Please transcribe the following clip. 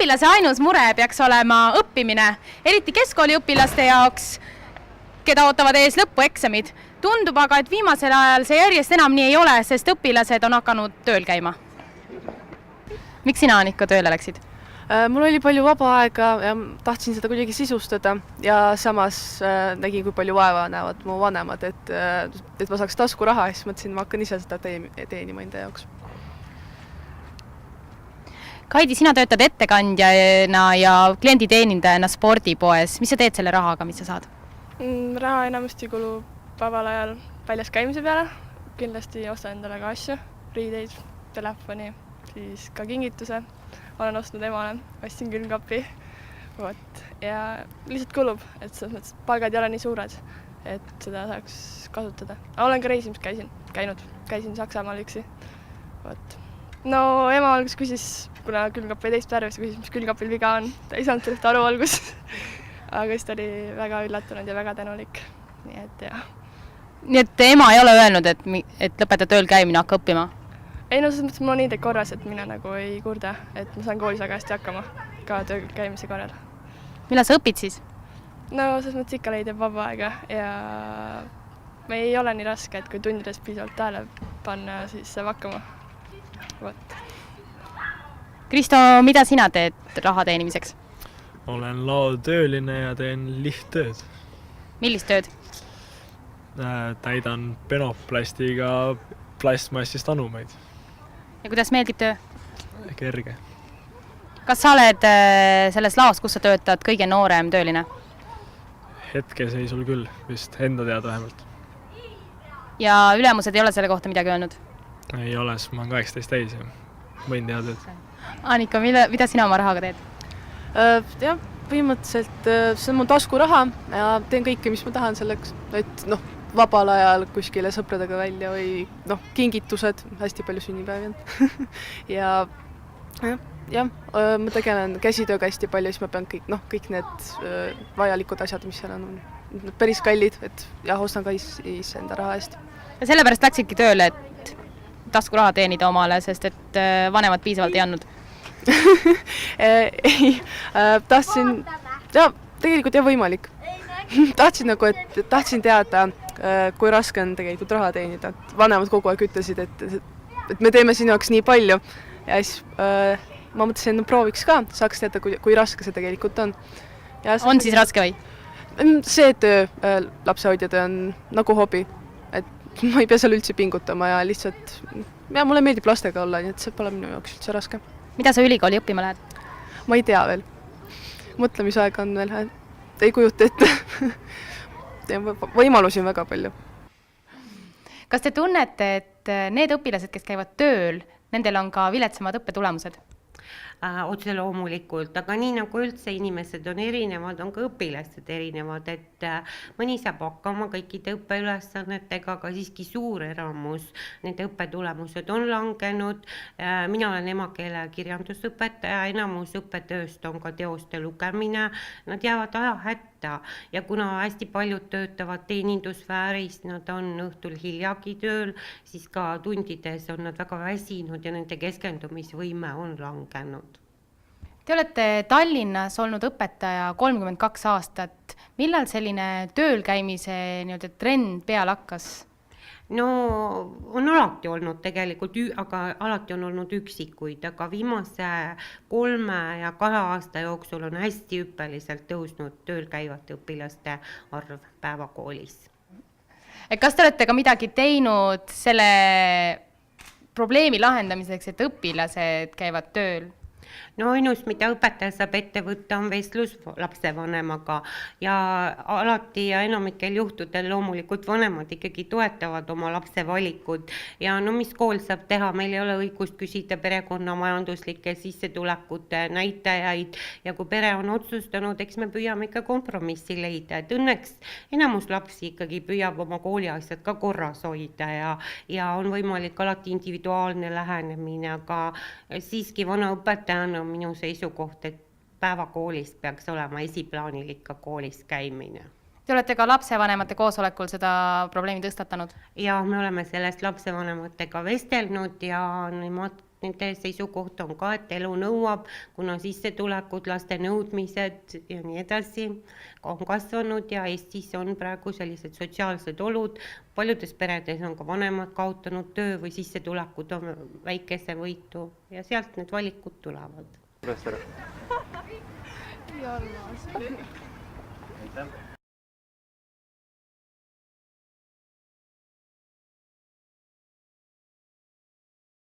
õpilase ainus mure peaks olema õppimine, eriti keskkooliõpilaste jaoks, keda ootavad ees lõpueksamid. Tundub aga, et viimasel ajal see järjest enam nii ei ole, sest õpilased on hakanud tööl käima. Miks sina, Annika, tööle läksid? Mul oli palju vaba aega ja tahtsin seda kuidagi sisustada ja samas nägin, kui palju vaeva näevad mu vanemad, et ma saaks taskuraha ja siis mõtlesin, ma hakkan ise seda teenima enda jaoks. Kaidi, sina töötad ettekandjana ja klienditeenindajana spordipoes. Mis sa teed selle rahaga, mis sa saad? Raha enamasti kulub vabal ajal väljas käimise peale. Kindlasti ostan endale ka asju, riideid, telefoni, siis ka kingituse. Olen ostnud emale, ostsin külmkapi. Ja lihtsalt kulub, et selles mõttes palgad ei ole nii suured, et seda saaks kasutada. Olen ka reisimis käisin Saksamaal üksi. No ema algus küsis, kuna külmkap või teist värvis, küsis, mis külmkapil viga on. Ta ei saanud sellest aru algus. Aga siis ta oli väga üllatunud ja väga tänulik. Nii et ema ei ole öelnud, et lõpeta tööl käimine, hakka õppima? Ei, no selles mõttes mul on nii korras, et mina nagu ei kurda, et ma saan koolis väga hästi hakkama ka tööl käimise korral. Millal sa õpid siis? No selles mõttes ikka leidab vaba aega ja me ei ole nii raske, et kui tundides piisavalt tähele panna, siis saab hakkama. Kristo, mida sina teed raha teenimiseks? Olen laotööline ja teen lihttööd. Millist tööd? Täidan penoplastiga plastmassist anumeid. Ja kuidas meeldib töö? Kerge. Kas sa oled selles laos, kus sa töötad, kõige noorem tööline? Hetkeseisul küll, vist enda teada vähemalt. Ja ülemused ei ole selle kohta midagi öelnud? Ei ole, sest ma olen 18 täis ja võin teha tööd. Annika, mida sina oma rahaga teed? Jah, põhimõtteliselt see on mu taskuraha ja teen kõike, mis ma tahan selleks, et vabal ajal kuskile sõpradega välja või kingitused, hästi palju sünnipäevi on. ja ma tegelen käsitööga hästi palju, siis ma pean kõik need vajalikud asjad, mis seal on päris kallid, et ostan ka siis enda raha eest. Ja sellepärast läksidki tööle, et taskuraha teenida omale, sest et vanemad piisavalt ei andnud? Ei, tahtsin, tegelikult võimalik. Tahtsin teada, kui raske on tegelikult raha teenida. Vanemad kogu aeg ütlesid, et me teeme sinu jaoks nii palju. Ja siis ma mõtlesin, et prooviks ka, saaks teada, kui raske see tegelikult on. On siis raske või? See töö, lapsehoidjatöö on nagu hobi. Et ma ei pea seal üldse pingutama ja lihtsalt, mulle meeldib lastega olla, nii et see pole minu jaoks üldse raske. Mida sa ülikooli õppima lähed? Ma ei tea veel. Mõtlemisaega on veel, ei kujuta ette. Võimalusi on väga palju. Kas te tunnete, et need õpilased, kes käivad tööl, nendel on ka viletsamad õppetulemused? Otse loomulikult, aga nii nagu üldse inimesed on erinevad, on ka õpilased erinevad, et mõni saab hakkama kõikide õppeülesannetega, aga siiski suur eramus, nende õppetulemused on langenud. Mina olen emakeele kirjandusõpetaja, enamus õppetööst on ka teoste lugemine, nad jäävad aja hätta ja kuna hästi paljud töötavad teenindussfääris, nad on õhtul hiljagi tööl, siis ka tundides on nad väga väsinud ja nende keskendumisvõime on langenud. Te olete Tallinnas olnud õpetaja 32 aastat. Millal selline tööl käimise trend peale hakkas? No on alati olnud tegelikult, aga alati on olnud üksikuid, aga viimase 3 ja 2 aasta jooksul on hästi hüppeliselt tõusnud tööl käivate õpilaste arv päevakoolis. Kas te olete ka midagi teinud selle probleemi lahendamiseks, et õpilased käivad tööl? No ainus, mida õpetaja saab ette võtta, on vestlus lapsevanemaga ja alati ja enamikel juhtudel loomulikult vanemad ikkagi toetavad oma lapse valikud ja mis kool saab teha, meil ei ole õigust küsida perekonna majanduslikke sissetulekute näitajaid ja kui pere on otsustanud, eks me püüame ikka kompromissi leida, et õnneks enamus lapsi ikkagi püüab oma kooliasjad ka korras hoida ja on võimalik alati individuaalne lähenemine, aga siiski vana õpetajana on minu seisukoht, et päevakoolis peaks olema esiplaanil ikka koolis käimine. Te olete ka lapsevanemate koosolekul seda probleemi tõstatanud? Ja me oleme sellest lapsevanematega vestelnud ja nemad nende seisukoht on ka, et elu nõuab, kuna sissetulekud, laste nõudmised ja nii edasi on kasvanud ja Eestis on praegu sellised sotsiaalsed olud. Paljudes peredes on ka vanemad kaotanud töö või sissetulekud on väikese võitu ja sealt need valikud tulevad. Aitäh!